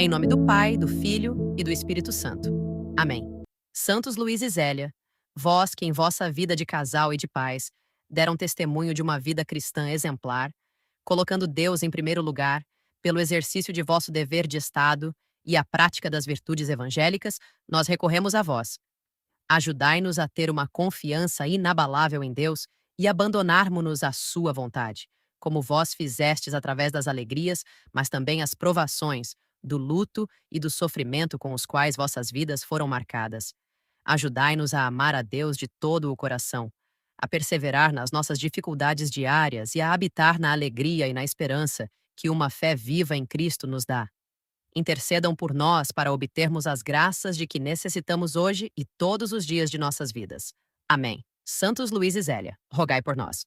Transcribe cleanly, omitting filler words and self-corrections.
Em nome do Pai, do Filho e do Espírito Santo. Amém. Santos Luís e Zélia, vós que em vossa vida de casal e de paz deram testemunho de uma vida cristã exemplar, colocando Deus em primeiro lugar, pelo exercício de vosso dever de Estado e a prática das virtudes evangélicas, nós recorremos a vós. Ajudai-nos a ter uma confiança inabalável em Deus e abandonarmos-nos à sua vontade, como vós fizestes através das alegrias, mas também as provações, do luto e do sofrimento com os quais vossas vidas foram marcadas. Ajudai-nos a amar a Deus de todo o coração, a perseverar nas nossas dificuldades diárias e a habitar na alegria e na esperança que uma fé viva em Cristo nos dá. Intercedam por nós para obtermos as graças de que necessitamos hoje e todos os dias de nossas vidas. Amém. Santos Luís e Zélia, rogai por nós.